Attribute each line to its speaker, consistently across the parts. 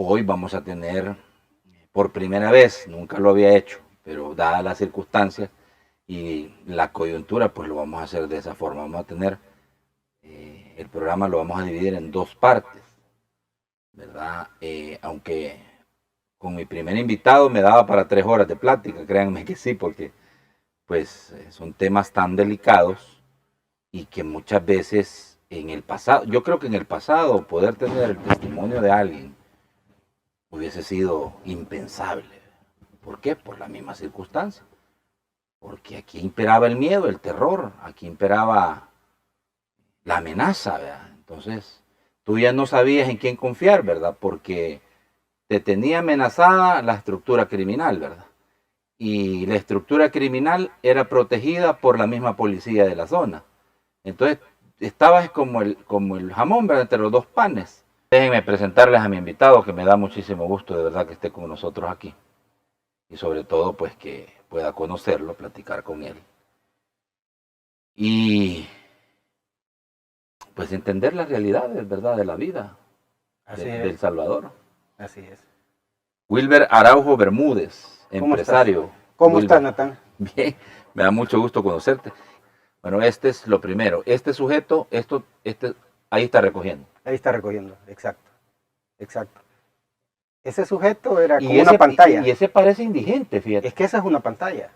Speaker 1: hoy vamos a tener, por primera vez, nunca lo había hecho, pero dadas las circunstancias y la coyuntura, pues lo vamos a hacer de esa forma. Vamos a tener, el programa lo vamos a dividir en dos partes, ¿verdad? Aunque con mi primer invitado me daba para 3 horas de plática, créanme que sí, porque pues son temas tan delicados y que muchas veces en el pasado, yo creo que en el pasado poder tener el testimonio de alguien hubiese sido impensable. ¿Por qué? Por la misma circunstancia. Porque aquí imperaba el miedo, el terror, aquí imperaba la amenaza, ¿verdad? Entonces, tú ya no sabías en quién confiar, ¿verdad? Porque te tenía amenazada la estructura criminal, ¿verdad? Y la estructura criminal era protegida por la misma policía de la zona. Entonces, estabas como el jamón, ¿verdad? Entre los dos panes. Déjenme presentarles a mi invitado, que me da muchísimo gusto de verdad que esté con nosotros aquí. Y sobre todo, pues que pueda conocerlo, platicar con él. Y pues entender las realidades, ¿verdad? De la vida de El Salvador.
Speaker 2: Así es.
Speaker 1: Wilber Araujo Bermúdez, empresario.
Speaker 2: ¿Cómo estás, Natán?
Speaker 1: Bien, me da mucho gusto conocerte. Bueno, este es lo primero. Este sujeto, ahí está recogiendo.
Speaker 2: Ahí está recogiendo, exacto. Exacto. Ese sujeto era como
Speaker 1: ese,
Speaker 2: una pantalla.
Speaker 1: Y ese parece indigente, fíjate.
Speaker 2: Es que esa es una pantalla.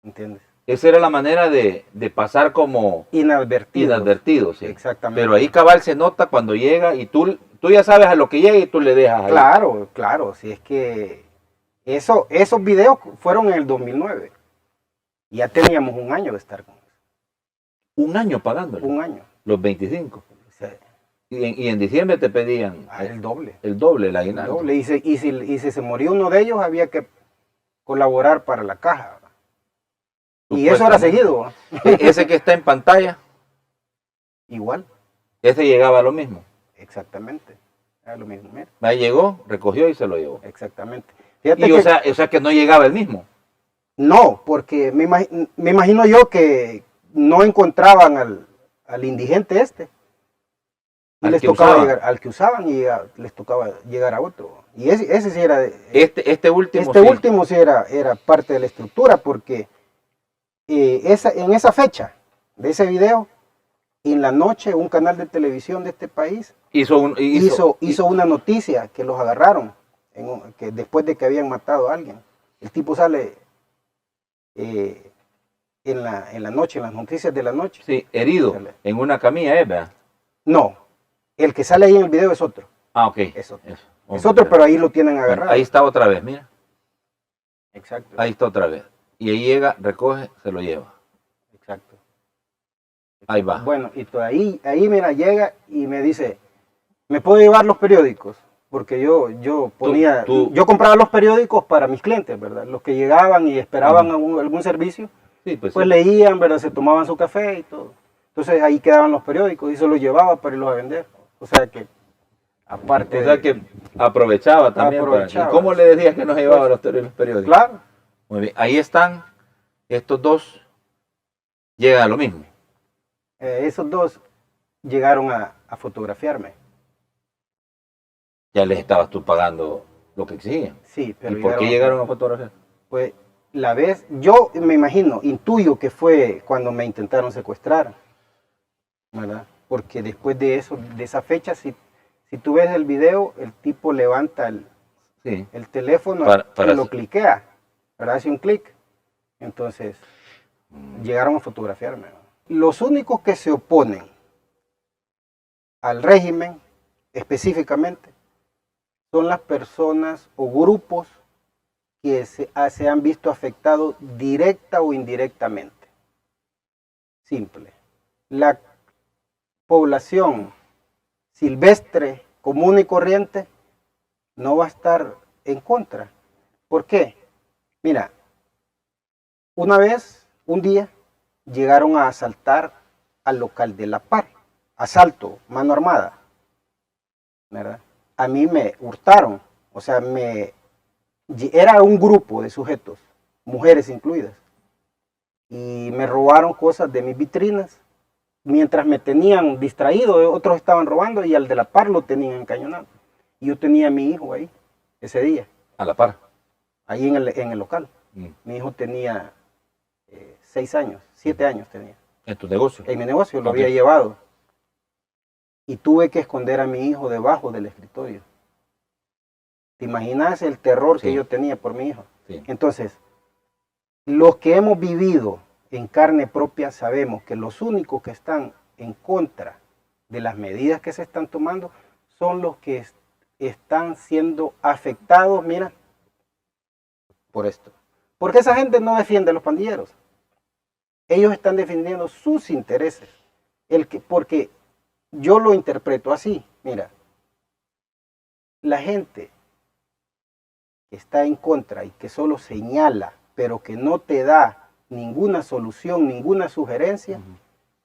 Speaker 2: ¿Entiendes?
Speaker 1: Esa era la manera de pasar como inadvertido, sí.
Speaker 2: Exactamente.
Speaker 1: Pero ahí cabal se nota cuando llega y tú ya sabes a lo que llega y tú le dejas ahí.
Speaker 2: Claro, claro. Si es que esos videos fueron en el 2009. Ya teníamos un año de estar con eso.
Speaker 1: Un año pagándolo.
Speaker 2: Un año.
Speaker 1: Los 25.
Speaker 2: Sí.
Speaker 1: Y en diciembre te pedían
Speaker 2: el doble.
Speaker 1: El doble, el aguinaldo.
Speaker 2: El doble. Y si se murió uno de ellos, había que colaborar para la caja. Y eso era seguido.
Speaker 1: Ese que está en pantalla.
Speaker 2: Igual.
Speaker 1: Ese llegaba a lo mismo.
Speaker 2: Exactamente. Era lo mismo. Mira.
Speaker 1: Ahí llegó, recogió y se lo llevó.
Speaker 2: Exactamente.
Speaker 1: Fíjate o sea que no llegaba el mismo.
Speaker 2: No, porque me imagino yo que no encontraban al indigente este. Y les tocaba llegar al que usaban y les tocaba llegar a otro. Y ese sí era...
Speaker 1: Este último
Speaker 2: último sí era parte de la estructura, porque en esa fecha de ese video, en la noche un canal de televisión de este país hizo una noticia que los agarraron que después de que habían matado a alguien. El tipo sale en la noche, en las noticias de la noche.
Speaker 1: Sí, herido, en una camilla, ¿verdad?
Speaker 2: No, el que sale ahí en el video es otro.
Speaker 1: Ah, ok.
Speaker 2: Es otro. Es otro, pero ahí lo tienen agarrado.
Speaker 1: Bueno, ahí está otra vez, mira.
Speaker 2: Exacto.
Speaker 1: Ahí está otra vez. Y ahí llega, recoge, se lo lleva.
Speaker 2: Exacto.
Speaker 1: Ahí va.
Speaker 2: Bueno, y ahí mira, llega y me dice, ¿me puedo llevar los periódicos? Porque yo ponía, yo compraba los periódicos para mis clientes, ¿verdad? Los que llegaban y esperaban algún servicio,
Speaker 1: sí, pues
Speaker 2: leían, ¿verdad? Se tomaban su café y todo. Entonces ahí quedaban los periódicos y se los llevaba para irlos a vender. O sea que, aparte...
Speaker 1: O sea que aprovechaba también. ¿Y cómo le decías que nos llevaba los periódicos?
Speaker 2: Claro.
Speaker 1: Muy bien, ahí están, estos dos llegan a lo mismo.
Speaker 2: Esos dos llegaron a fotografiarme.
Speaker 1: Ya les estabas tú pagando lo que exigían.
Speaker 2: Sí, pero
Speaker 1: ¿Y por qué llegaron a fotografiar?
Speaker 2: Pues la vez, yo me imagino, intuyo que fue cuando me intentaron secuestrar, ¿verdad? Porque después de eso, de esa fecha, si tú ves el video, el tipo levanta el teléfono y lo cliquea, ¿verdad? Hace un clic. Entonces, llegaron a fotografiarme, ¿no? Los únicos que se oponen al régimen, específicamente, son las personas o grupos que se han visto afectados directa o indirectamente. Simple. La población silvestre, común y corriente, no va a estar en contra. ¿Por qué? Mira, un día, llegaron a asaltar al local de La Par. Asalto, mano armada, ¿verdad? A mí me hurtaron, o sea, era un grupo de sujetos, mujeres incluidas, y me robaron cosas de mis vitrinas, mientras me tenían distraído, otros estaban robando y al de La Par lo tenían encañonado. Y yo tenía a mi hijo ahí, ese día,
Speaker 1: A la par.
Speaker 2: ahí en el local.
Speaker 1: Mm.
Speaker 2: Mi hijo tenía 6 años, 7 años tenía.
Speaker 1: ¿En tu negocio?
Speaker 2: En mi negocio lo
Speaker 1: Ok.
Speaker 2: había llevado. Y tuve que esconder a mi hijo debajo del escritorio. ¿Te imaginas el terror que
Speaker 1: Sí.
Speaker 2: yo tenía por mi hijo?
Speaker 1: Sí.
Speaker 2: Entonces, los que hemos vivido en carne propia sabemos que los únicos que están en contra de las medidas que se están tomando son los que están siendo afectados, mira, por esto. Porque esa gente no defiende a los pandilleros. Ellos están defendiendo sus intereses. Porque yo lo interpreto así, mira, la gente que está en contra y que solo señala, pero que no te da ninguna solución, ninguna sugerencia,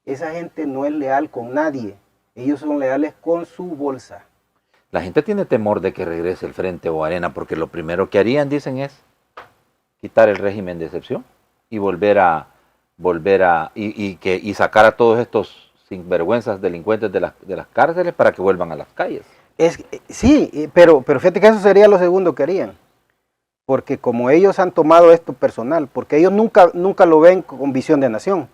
Speaker 2: esa gente no es leal con nadie. Ellos son leales con su bolsa.
Speaker 1: La gente tiene temor de que regrese el Frente o Arena porque lo primero que harían, dicen, es quitar el régimen de excepción y y sacar a todos estos sinvergüenzas delincuentes de las cárceles para que vuelvan a las calles.
Speaker 2: Sí, pero fíjate que eso sería lo segundo que harían. Porque como ellos han tomado esto personal, porque ellos nunca lo ven con visión de nación.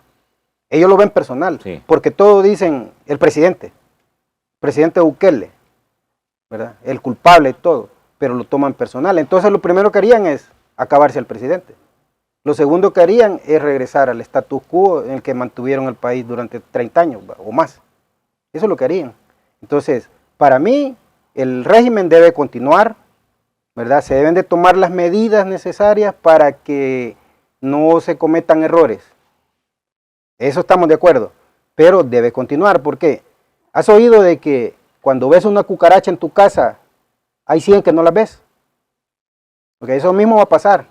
Speaker 2: Ellos lo ven personal.
Speaker 1: Sí.
Speaker 2: Porque todos dicen el presidente Bukele, ¿verdad? El culpable y todo, pero lo toman personal. Entonces lo primero que harían es acabarse al presidente. Lo segundo que harían es regresar al status quo en el que mantuvieron el país durante 30 años o más. Eso es lo que harían. Entonces, para mí, el régimen debe continuar, ¿verdad? Se deben de tomar las medidas necesarias para que no se cometan errores. Eso estamos de acuerdo. Pero debe continuar. ¿Por qué? ¿Has oído de que cuando ves una cucaracha en tu casa, hay 100 que no las ves? Porque eso mismo va a pasar.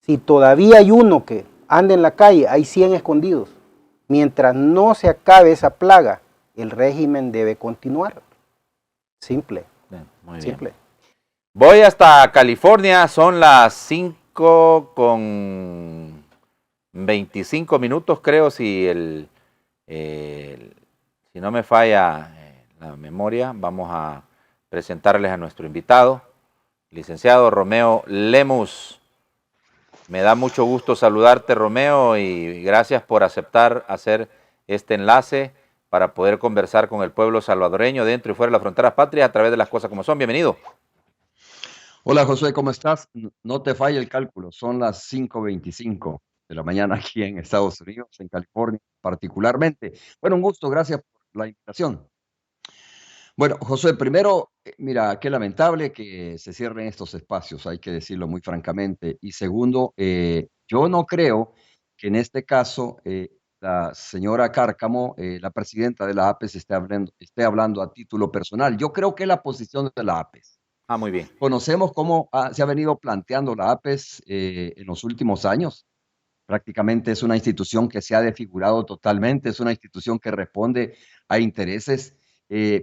Speaker 2: Si todavía hay uno que anda en la calle, hay 100 escondidos. Mientras no se acabe esa plaga, el régimen debe continuar. Simple.
Speaker 1: Bien, muy
Speaker 2: Simple.
Speaker 1: bien. Voy hasta California, son las 5:25 creo, si no me falla la memoria. Vamos a presentarles a nuestro invitado, licenciado Romeo Lemus. Me da mucho gusto saludarte, Romeo, y gracias por aceptar hacer este enlace para poder conversar con el pueblo salvadoreño dentro y fuera de las fronteras patrias a través de las cosas como son. Bienvenido.
Speaker 3: Hola José, ¿cómo estás? No te falla el cálculo, son las 5:25 de la mañana aquí en Estados Unidos, en California particularmente. Bueno, un gusto, gracias por la invitación. Bueno, José, primero, mira, qué lamentable que se cierren estos espacios, hay que decirlo muy francamente. Y segundo, yo no creo que en este caso la señora Cárcamo, la presidenta de la APES, esté hablando a título personal. Yo creo que es la posición de la APES.
Speaker 1: Ah, muy bien.
Speaker 3: Conocemos cómo se ha venido planteando la APES en los últimos años. Prácticamente es una institución que se ha desfigurado totalmente, es una institución que responde a intereses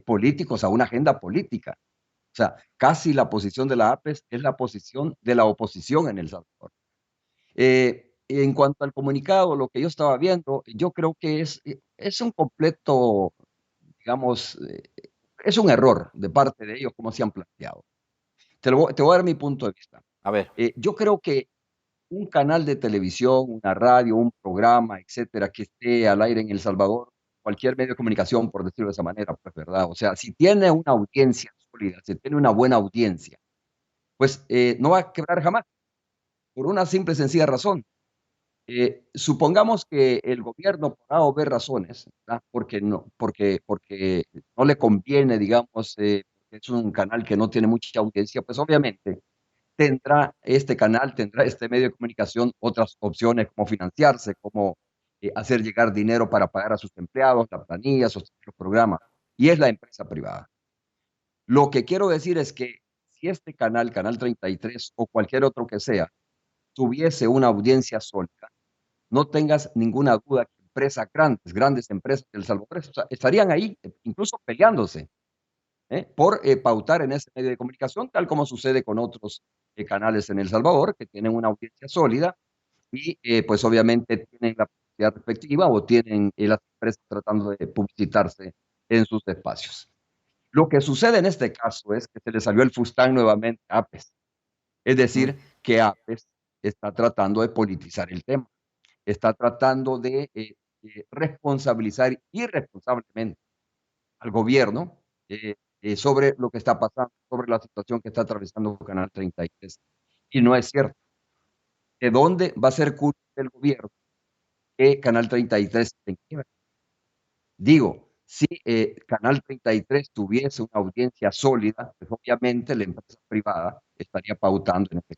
Speaker 3: políticos, a una agenda política. O sea, casi la posición de la APES es la posición de la oposición en El Salvador. En cuanto al comunicado, lo que yo estaba viendo, yo creo que es un completo, digamos, es un error de parte de ellos como se han planteado. Te voy a dar mi punto de vista.
Speaker 1: A ver.
Speaker 3: Yo creo que un canal de televisión, una radio, un programa, etcétera, que esté al aire en El Salvador, cualquier medio de comunicación, por decirlo de esa manera, pues, ¿verdad? O sea, si tiene una audiencia sólida, si tiene una buena audiencia, pues no va a quebrar jamás, por una simple y sencilla razón. Supongamos que el gobierno, por A o B razones, ¿verdad? Porque no le conviene, digamos, es un canal que no tiene mucha audiencia, pues obviamente tendrá este canal, tendrá este medio de comunicación otras opciones como financiarse, como hacer llegar dinero para pagar a sus empleados, la planilla, sostener los programas, y es la empresa privada. Lo que quiero decir es que si este canal, Canal 33 o cualquier otro que sea, tuviese una audiencia sólida, no tengas ninguna duda que empresas grandes empresas del Salvador estarían ahí, incluso peleándose por pautar en ese medio de comunicación, tal como sucede con otros canales en El Salvador, que tienen una audiencia sólida y pues obviamente tienen la publicidad respectiva o tienen las empresas tratando de publicitarse en sus espacios. Lo que sucede en este caso es que se le salió el fustán nuevamente a APES. Es decir, que APES está tratando de politizar el tema, está tratando de responsabilizar irresponsablemente al gobierno sobre lo que está pasando, sobre la situación que está atravesando Canal 33. Y no es cierto. ¿De dónde va a ser culpa del gobierno que Canal 33 esté en quiebra? Digo, si Canal 33 tuviese una audiencia sólida, pues obviamente la empresa privada estaría pautando en este.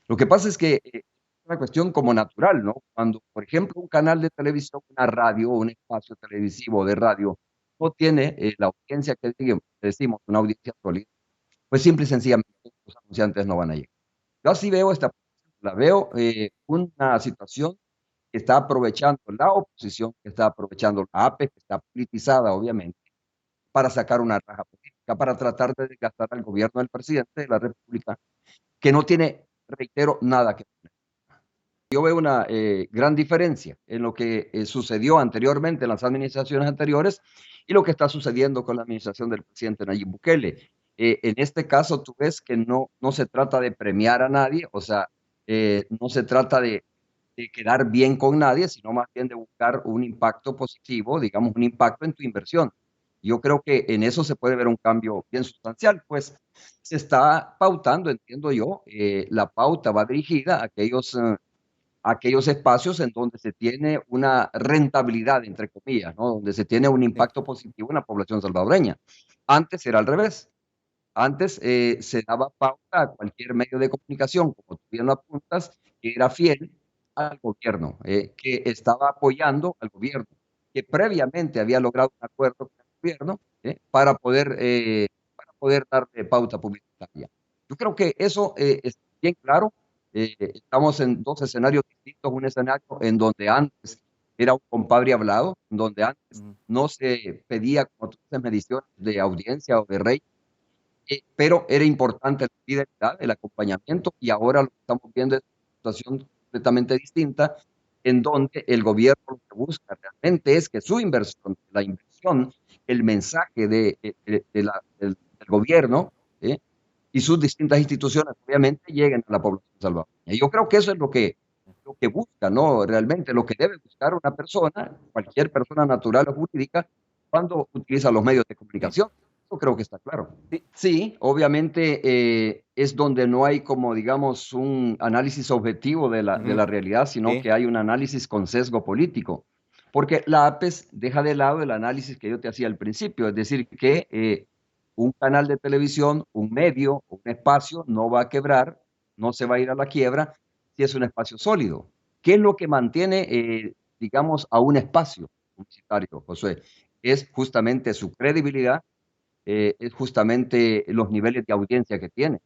Speaker 3: Lo que pasa es que es una cuestión como natural, ¿no? Cuando, por ejemplo, un canal de televisión, una radio, un espacio televisivo de radio, no tiene la audiencia que decimos, una audiencia sólida, pues simple y sencillamente los anunciantes no van a llegar. Yo así veo la veo una situación que está aprovechando la oposición, que está aprovechando la APE, que está politizada, obviamente, para sacar una raja política, para tratar de desgastar al gobierno del presidente de la República, que no tiene, reitero, nada que ver. Yo veo una gran diferencia en lo que sucedió anteriormente en las administraciones anteriores y lo que está sucediendo con la administración del presidente Nayib Bukele. En este caso, tú ves que no se trata de premiar a nadie, o sea, no se trata de quedar bien con nadie, sino más bien de buscar un impacto positivo, digamos, un impacto en tu inversión. Yo creo que en eso se puede ver un cambio bien sustancial, pues se está pautando, entiendo yo, la pauta va dirigida a aquellos espacios en donde se tiene una rentabilidad, entre comillas, ¿no? Donde se tiene un impacto positivo en la población salvadoreña. Antes era al revés. Antes se daba pauta a cualquier medio de comunicación, como tú bien lo apuntas, que era fiel al gobierno, que estaba apoyando al gobierno, que previamente había logrado un acuerdo con el gobierno para poder darle pauta publicitaria. Yo creo que eso es bien claro. Estamos en dos escenarios distintos, un escenario en donde antes era un compadre hablado, en donde antes no se pedía, como tú dices, mediciones de audiencia o de rey, pero era importante la fidelidad, el acompañamiento, y ahora lo que estamos viendo es una situación completamente distinta, en donde el gobierno lo que busca realmente es que su inversión, la inversión, el mensaje del gobierno y sus distintas instituciones, obviamente, lleguen a la población salvadoreña. Y yo creo que eso es lo que busca, ¿no? Realmente lo que debe buscar una persona, cualquier persona natural o jurídica, cuando utiliza los medios de
Speaker 1: Sí,
Speaker 3: comunicación. Yo creo que está claro.
Speaker 1: sí,
Speaker 3: Sí, obviamente es donde no hay como, digamos, un análisis objetivo de la realidad, sino
Speaker 1: sí,
Speaker 3: que hay un análisis con sesgo político. Porque la APES deja de lado el análisis que yo te hacía al principio, es decir, que un canal de televisión, un medio, un espacio no va a quebrar, no se va a ir a la quiebra si es un espacio sólido. ¿Qué es lo que mantiene, digamos, a un espacio publicitario, Josué? Es justamente su credibilidad, es justamente los niveles de audiencia que tiene.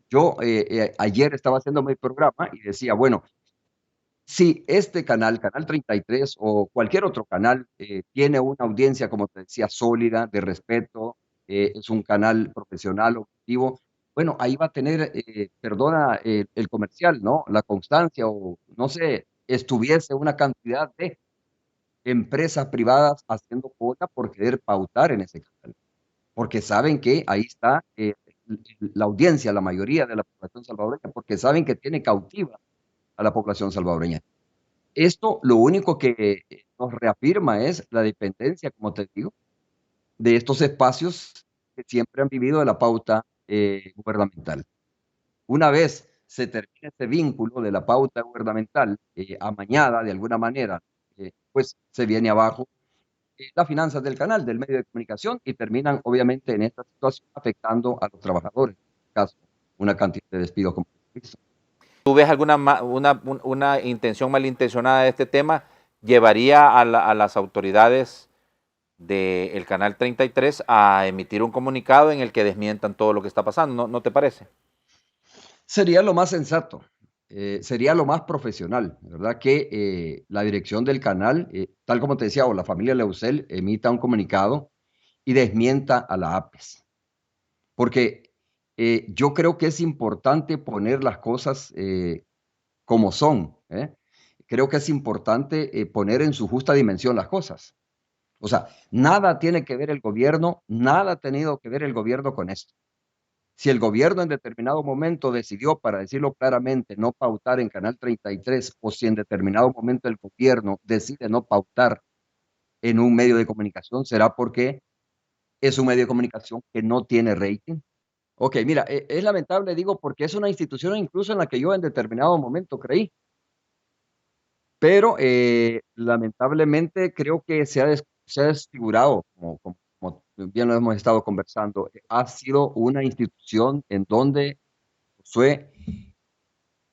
Speaker 3: Yo ayer estaba haciendo mi programa y decía, bueno, si este canal, Canal 33 o cualquier otro canal, tiene una audiencia, como te decía, sólida, de respeto, es un canal profesional, objetivo, bueno, ahí va a tener, perdona el comercial, ¿no? La constancia o, no sé, estuviese una cantidad de empresas privadas haciendo cola por querer pautar en ese canal porque saben que ahí está la audiencia, la mayoría de la población salvadoreña, porque saben que tiene cautiva a la población salvadoreña. Esto lo único que nos reafirma es la dependencia, como te digo, de estos espacios que siempre han vivido de la pauta gubernamental. Una vez se termina este vínculo de la pauta gubernamental amañada de alguna manera, pues se viene abajo las finanzas del canal, del medio de comunicación, y terminan obviamente en esta situación afectando a los trabajadores. En este caso, una cantidad de despidos como hizo.
Speaker 1: ¿Tú ves alguna una intención malintencionada de este tema? ¿Llevaría a las autoridades del Canal 33 a emitir un comunicado en el que desmientan todo lo que está pasando? ¿No te parece?
Speaker 3: Sería lo más sensato, sería lo más profesional, ¿verdad? Que la dirección del canal, tal como te decía, o la familia Leusel, emita un comunicado y desmienta a la APES. Porque yo creo que es importante poner las cosas como son. Creo que es importante poner en su justa dimensión las cosas. O sea, nada tiene que ver el gobierno, nada ha tenido que ver el gobierno con esto. Si el gobierno en determinado momento decidió, para decirlo claramente, no pautar en Canal 33, o si en determinado momento el gobierno decide no pautar en un medio de comunicación, será porque es un medio de comunicación que no tiene rating. Ok, mira, es lamentable, digo, porque es una institución incluso en la que yo en determinado momento creí, pero lamentablemente creo que se ha desfigurado, como bien lo hemos estado conversando. Ha sido una institución en donde, Josué,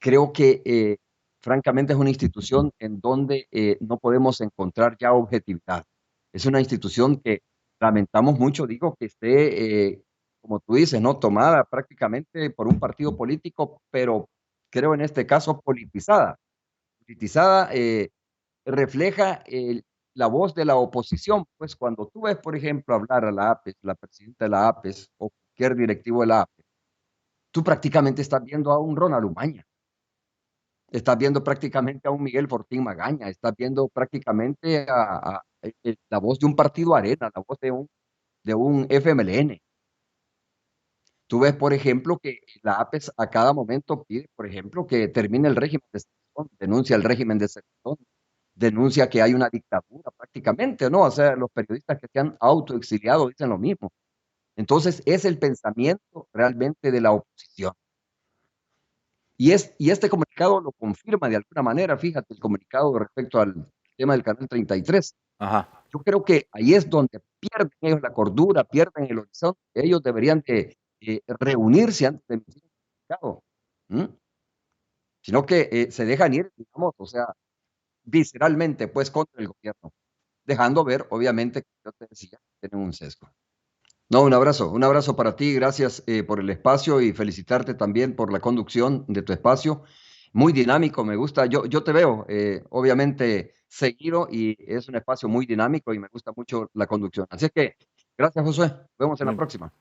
Speaker 3: creo que francamente es una institución en donde no podemos encontrar ya objetividad. Es una institución que lamentamos mucho, digo, que esté, como tú dices, ¿no? Tomada prácticamente por un partido político, pero creo en este caso politizada. Politizada refleja la voz de la oposición, pues cuando tú ves, por ejemplo, hablar a la APES, la presidenta de la APES o cualquier directivo de la APES, tú prácticamente estás viendo a un Ronald Umaña. Estás viendo prácticamente a un Miguel Fortín Magaña, estás viendo prácticamente la voz de un partido Arena, la voz de un FMLN. Tú ves, por ejemplo, que la APES a cada momento pide, por ejemplo, que termine el régimen de excepción, denuncia el régimen de excepción, denuncia que hay una dictadura prácticamente, ¿no? O sea, los periodistas que se han autoexiliado dicen lo mismo. Entonces, es el pensamiento realmente de la oposición. Y este comunicado lo confirma de alguna manera, fíjate, el comunicado respecto al tema del canal 33.
Speaker 1: Ajá.
Speaker 3: Yo creo que ahí es donde pierden ellos la cordura, pierden el horizonte. Ellos deberían de reunirse antes de emitir un comunicado, ¿m? Sino que se dejan ir, digamos, o sea, visceralmente, pues, contra el gobierno, dejando ver, obviamente, que yo te decía, tienen un sesgo. No, un abrazo para ti, gracias por el espacio y felicitarte también por la conducción de tu espacio. Muy dinámico, me gusta, yo te veo, obviamente seguido y es un espacio muy dinámico y me gusta mucho la conducción. Así que, gracias Josué, nos vemos en la
Speaker 1: Muy,
Speaker 3: próxima.